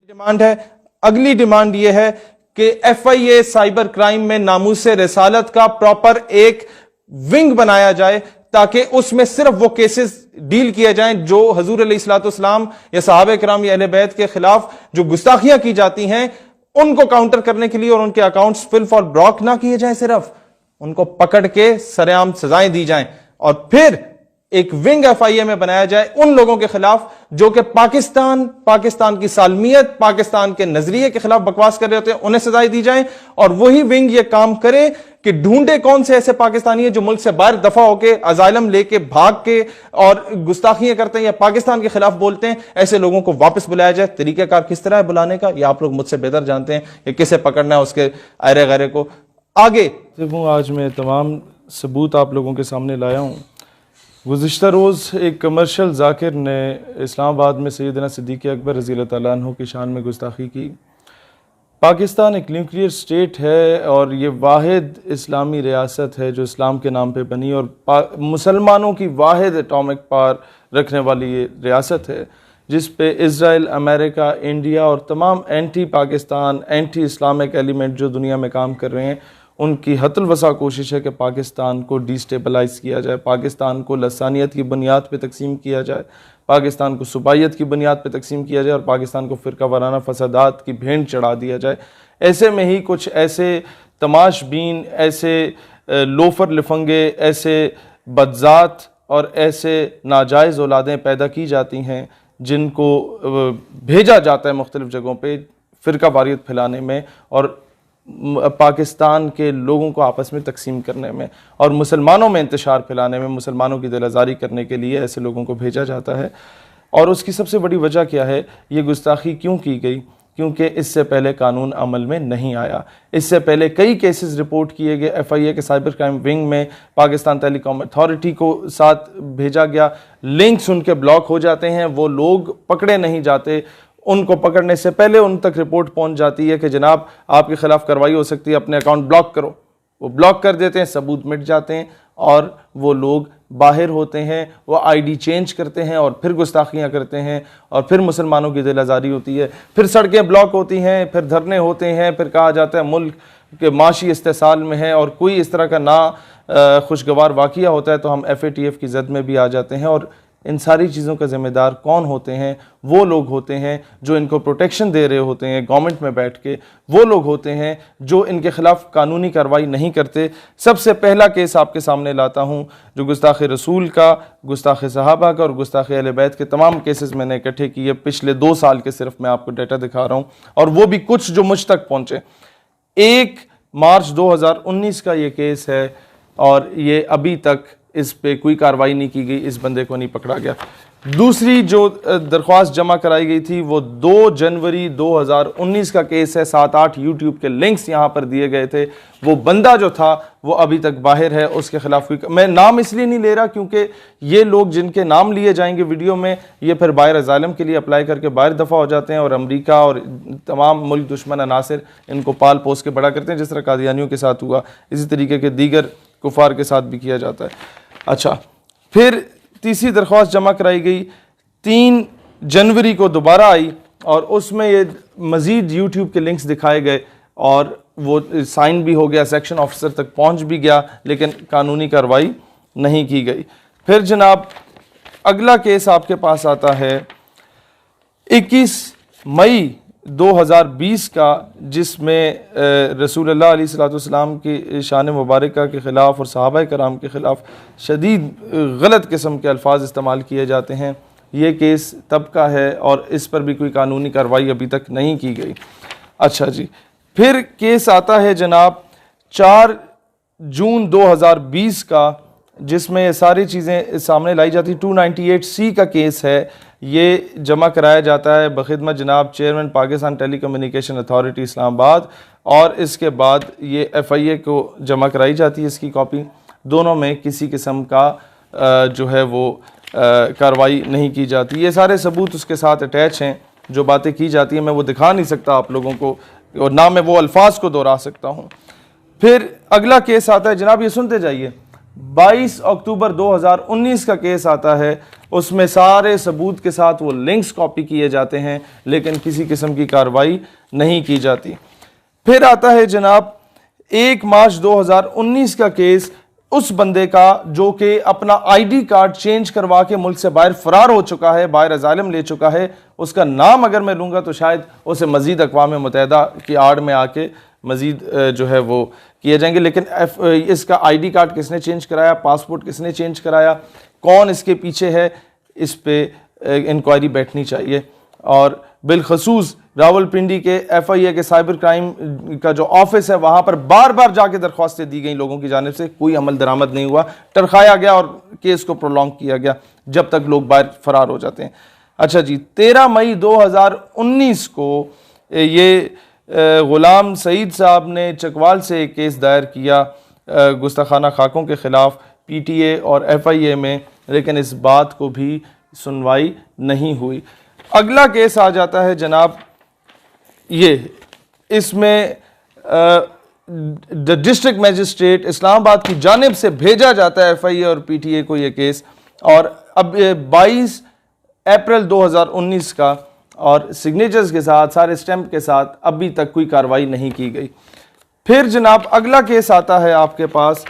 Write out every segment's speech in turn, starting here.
Demand है। अगली demand यह है कि FIA साइबर क्राइम में नामूसे रिसालत का प्रॉपर एक विंग बनाया जाए ताकि उसमें सिर्फ वो केसेस डील किए जाएं जो हजूर अलैहिस्सलाम या सहाबा किराम या अहले बैत के खिलाफ जो गुस्ताखियां की जाती हैं उनको काउंटर करने के लिए और उनके अकाउंट्स फिल फॉर ब्लॉक ना किए जाएं, सिर्फ उनको पकड़ के सरेआम सजाएं दी जाएं और फिर एक विंग FIA में बनाया जाए उन लोगों के खिलाफ जो कि पाकिस्तान की सालमियत, पाकिस्तान के नजरिए के खिलाफ बकवास कर रहे होते हैं, उन्हें सजाएं दी जाएं। और वही विंग ये काम करे कि ढूंढे कौन से ऐसे पाकिस्तानी है जो मुल्क से बाहर दफा होके अजाइलम लेके भाग के और गुस्ताखियां करते हैं या पाकिस्तान के खिलाफ बोलते हैं, ऐसे लोगों को वापस बुलाया जाए। तरीकाकार किस तरह है बुलाने का, ये आप लोग मुझसे बेहतर जानते हैं कि किसे पकड़ना है, उसके अरे गरे को आगे। आज मैं तमाम सबूत आप लोगों के सामने लाया हूँ। गुज़िश्ता रोज़ एक कमर्शियल जाकिर ने इस्लामाबाद में सैयदना सिद्दीक़ अकबर रज़ी अल्लाह तआला अन्हु की शान में गुस्ताखी की। पाकिस्तान एक न्यूक्लियर स्टेट है और ये वाहिद इस्लामी रियासत है जो इस्लाम के नाम पे बनी और मुसलमानों की वाहिद एटॉमिक पावर रखने वाली ये रियासत है जिस पे इज़राइल, अमेरिका, इंडिया और तमाम anti Pakistan, anti Islamic element जो दुनिया में काम कर रहे हैं उनकी हतल वसा कोशिश है कि पाकिस्तान को डिस्टेबलाइज़ किया जाए, पाकिस्तान को लसानियत की बुनियाद पे तकसीम किया जाए, पाकिस्तान को सुबाइयत की बुनियाद पे तकसीम किया जाए और पाकिस्तान को फ़िरका वाराना फसादात की भेंट चढ़ा दिया जाए। ऐसे में ही कुछ ऐसे तमाशबीन, ऐसे लोफर लिफंगे, ऐसे बदजात और ऐसे नाजायज़ औलादें पैदा की जाती हैं जिनको भेजा जाता है मुख्तलिफ़ जगहों पे फ़िरका वारियत फैलाने में और पाकिस्तान के लोगों को आपस में तकसीम करने में और मुसलमानों में इंतशार फैलाने में, मुसलमानों की दिल आज़ारी करने के लिए ऐसे लोगों को भेजा जाता है। और उसकी सबसे बड़ी वजह क्या है, ये गुस्ताखी क्यों की गई? क्योंकि इससे पहले कानून अमल में नहीं आया। इससे पहले कई केसेस रिपोर्ट किए गए, FIA के साइबर क्राइम विंग में पाकिस्तान टेलीकॉम अथॉरिटी को साथ भेजा गया, लिंक्स उनके ब्लॉक हो जाते हैं, वो लोग पकड़े नहीं जाते। उनको पकड़ने से पहले उन तक रिपोर्ट पहुंच जाती है कि जनाब आपके खिलाफ कार्रवाई हो सकती है, अपने अकाउंट ब्लॉक करो। वो ब्लॉक कर देते हैं, सबूत मिट जाते हैं और वो लोग बाहर होते हैं, वो ID चेंज करते हैं और फिर गुस्ताखियाँ करते हैं और फिर मुसलमानों की दिल आज़ारी होती है, फिर सड़कें ब्लॉक होती हैं, फिर धरने होते हैं, फिर कहा जाता है मुल्क के माशी इस्तेसाल में है और कोई इस तरह का ना खुशगवार वाक़या होता है तो हम FATF की जद में भी आ जाते हैं। और इन सारी चीज़ों का ज़िम्मेदार कौन होते हैं? वो लोग होते हैं जो इनको प्रोटेक्शन दे रहे होते हैं गवर्नमेंट में बैठ के, वो लोग होते हैं जो इनके ख़िलाफ़ कानूनी कार्रवाई नहीं करते। सबसे पहला केस आपके सामने लाता हूँ जो गुस्ताख़ रसूल का, गुस्ताख़ सहाबा का और गुस्ताख़ अहले बैत के तमाम केसेस मैंने इकट्ठे किए पिछले 2 साल के, सिर्फ मैं आपको डाटा दिखा रहा हूँ और वो भी कुछ जो मुझ तक पहुँचे। 1 मार्च 2019 का ये केस है और ये अभी तक इस पे कोई कार्रवाई नहीं की गई, इस बंदे को नहीं पकड़ा गया। दूसरी जो दरख्वास्त जमा कराई गई थी वो 2 जनवरी 2019 का केस है। 7-8 यूट्यूब के लिंक्स यहाँ पर दिए गए थे। वो बंदा जो था वो अभी तक बाहर है, उसके खिलाफ कोई, मैं नाम इसलिए नहीं ले रहा क्योंकि ये लोग जिनके नाम लिए जाएंगे वीडियो में ये फिर बाहर अजाइलम के लिए अप्लाई करके बाहर दफ़ा हो जाते हैं और अमरीका और तमाम मुल्क दुश्मन अनासिर इनको पाल पोस के बड़ा करते हैं, जिस तरह कादियानियों के साथ हुआ, इसी तरीके के दीगर कुफार के साथ भी किया जाता है। अच्छा, फिर तीसरी दरख्वास्त जमा कराई गई 3 जनवरी को दोबारा आई और उसमें ये मज़ीद यूट्यूब के लिंक्स दिखाए गए और वो साइन भी हो गया, सेक्शन ऑफिसर तक पहुंच भी गया, लेकिन कानूनी कार्रवाई नहीं की गई। फिर जनाब अगला केस आपके पास आता है 21 मई 2020 का, जिसमें रसूलुल्लाह अलैहिस्सलाम की शान मुबारका के ख़िलाफ़ और सहाबा कराम के ख़िलाफ़ शदीद गलत किस्म के अल्फाज इस्तेमाल किए जाते हैं। ये केस तब का है और इस पर भी कोई कानूनी कार्रवाई अभी तक नहीं की गई। अच्छा जी, फिर केस आता है जनाब 4 जून 2020 का, जिसमें ये सारी चीज़ें सामने लाई जाती। 298C का केस है, ये जमा कराया जाता है बखिदमत जनाब chairman Pakistan telecommunication authority Islamabad और इसके बाद ये FIA को जमा कराई जाती है इसकी कॉपी। दोनों में किसी किस्म का जो है वो कार्रवाई नहीं की जाती। ये सारे सबूत उसके साथ अटैच हैं, जो बातें की जाती हैं मैं वो दिखा नहीं सकता आप लोगों को और ना मैं वो अल्फाज को दोहरा सकता हूँ। फिर अगला केस आता है जनाब, ये सुनते जाइए, 22 अक्टूबर 2019 का केस आता है, उसमें सारे सबूत के साथ वो लिंक्स कॉपी किए जाते हैं, लेकिन किसी किस्म की कार्रवाई नहीं की जाती। फिर आता है जनाब 1 मार्च 2019 का केस, उस बंदे का जो कि अपना आईडी कार्ड चेंज करवा के मुल्क से बाहर फरार हो चुका है, बाहर अजालम ले चुका है। उसका नाम अगर मैं लूँगा तो शायद उसे मज़ीद अक़वाम मुत्तहिदा की आड़ में आके मज़ीद जो है वो किए जाएंगे। लेकिन इसका आईडी कार्ड किसने चेंज कराया, पासपोर्ट किसने चेंज कराया, कौन इसके पीछे है, इस पर इंक्वायरी बैठनी चाहिए। और बिलखसूस रावलपिंडी के FIA के साइबर क्राइम का जो ऑफिस है, वहाँ पर बार बार जाके दरख्वास्तें दी गई लोगों की जानिब से, कोई अमल दरामद नहीं हुआ, टरखाया गया और केस को प्रोलॉन्ग किया गया जब तक लोग बाहर फरार हो जाते हैं। अच्छा जी, 13 मई 2019 को ये गुलाम सईद साहब ने चकवाल से एक केस दायर किया गुस्ताखाना खाकों के ख़िलाफ़ PTA और FIA में, लेकिन इस बात को भी सुनवाई नहीं हुई। अगला केस आ जाता है जनाब ये, इसमें डिस्ट्रिक्ट मजिस्ट्रेट इस्लामाबाद की जानिब से भेजा जाता है FIA और PTA को ये केस, और अब 22 अप्रैल 2019 का, और सिग्नेचर्स के साथ, सारे स्टैंप के साथ, अभी तक कोई कार्रवाई नहीं की गई। फिर जनाब अगला केस आता है आपके पास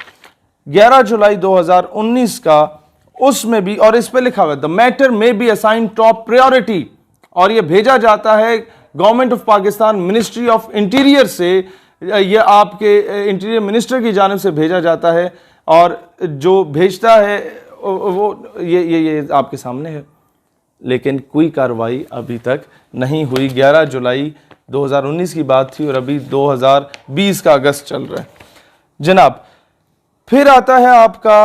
11 जुलाई 2019 का, उसमें भी, और इस पे लिखा हुआ है द मैटर में बी असाइन टॉप प्रायोरिटी, और ये भेजा जाता है government of Pakistan ministry of interior से, ये आपके इंटीरियर मिनिस्टर की जानिब से भेजा जाता है, और जो भेजता है वो ये आपके सामने है, लेकिन कोई कार्रवाई अभी तक नहीं हुई। 11 जुलाई 2019 की बात थी और अभी 2020 का अगस्त चल रहा है जनाब। फिर आता है आपका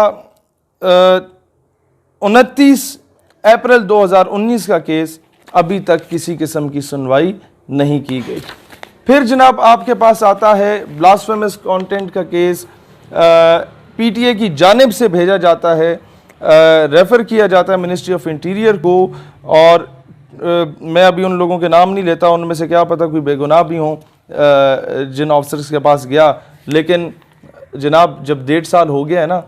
29 अप्रैल 2019 का केस, अभी तक किसी किस्म की सुनवाई नहीं की गई। फिर जनाब आपके पास आता है ब्लास्फेमस कंटेंट का केस, PTA की जानिब से भेजा जाता है, रेफ़र किया जाता है मिनिस्ट्री ऑफ इंटीरियर को, और मैं अभी उन लोगों के नाम नहीं लेता, उनमें से क्या पता कोई बेगुनाह भी हों जिन ऑफिसर्स के पास गया, लेकिन जनाब जब 1.5 साल हो गया है ना,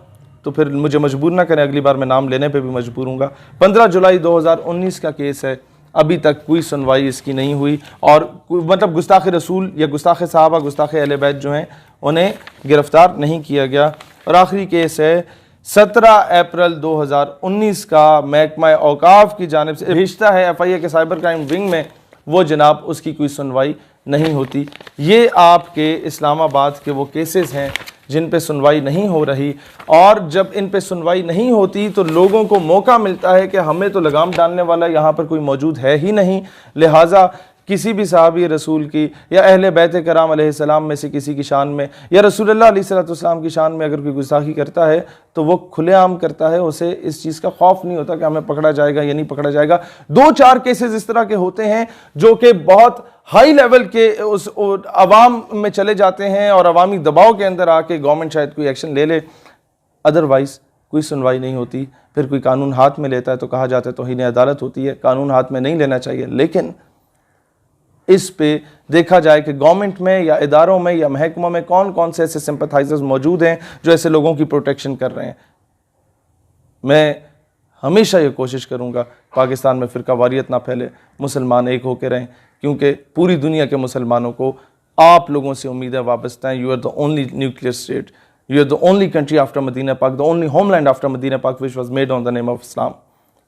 तो फिर मुझे मजबूर ना करें, अगली बार मैं नाम लेने पे भी मजबूर हूँगा। 15 जुलाई 2019 का केस है, अभी तक कोई सुनवाई इसकी नहीं हुई, और मतलब गुस्ताख रसूल या गुस्ताख साहबा, गुस्ताख अहले बैत जो हैं, उन्हें गिरफ्तार नहीं किया गया। और आखिरी केस है 17 अप्रैल 2019 का, महकमा औकाफ की जानिब से भेजता है FIA के साइबर क्राइम विंग में, वो जनाब उसकी कोई सुनवाई नहीं होती। ये आपके इस्लामाबाद के वो केसेस हैं जिन पे सुनवाई नहीं हो रही, और जब इन पे सुनवाई नहीं होती तो लोगों को मौका मिलता है कि हमें तो लगाम डालने वाला यहाँ पर कोई मौजूद है ही नहीं, लिहाजा किसी भी सहाबी रसूल की या अहले बैत कराम अलैहिस्सलाम में से किसी की शान में या रसूलुल्लाह अलैहिस्सलाम की शान में अगर कोई गुस्ताखी करता है तो वो खुलेआम करता है, उसे इस चीज़ का खौफ नहीं होता कि हमें पकड़ा जाएगा या नहीं पकड़ा जाएगा। 2-4 केसेस इस तरह के होते हैं जो कि बहुत हाई लेवल के उस अवाम में चले जाते हैं और अवामी दबाव के अंदर आके गवर्नमेंट शायद कोई एक्शन ले ले, अदरवाइज कोई सुनवाई नहीं होती। फिर कोई कानून हाथ में लेता है तो कहा जाता है तौहीन अदालत होती है, कानून हाथ में नहीं लेना चाहिए। लेकिन इस पे देखा जाए कि गवर्नमेंट में या इदारों में या महकमों में कौन कौन से ऐसे सिंपथाइजर्स मौजूद हैं जो ऐसे लोगों की प्रोटेक्शन कर रहे हैं। मैं हमेशा ये कोशिश करूँगा पाकिस्तान में फ़िरकावारियत ना फैले, मुसलमान एक होकर रहें, क्योंकि पूरी दुनिया के मुसलमानों को आप लोगों से उम्मीदें वाबस्ता हैं। You are the only nuclear state, you are the only country after Medina पाक, the only homeland after Medina पाक which was made on the name of Islam.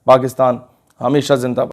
Pakistan हमेशा जिंदाबाद।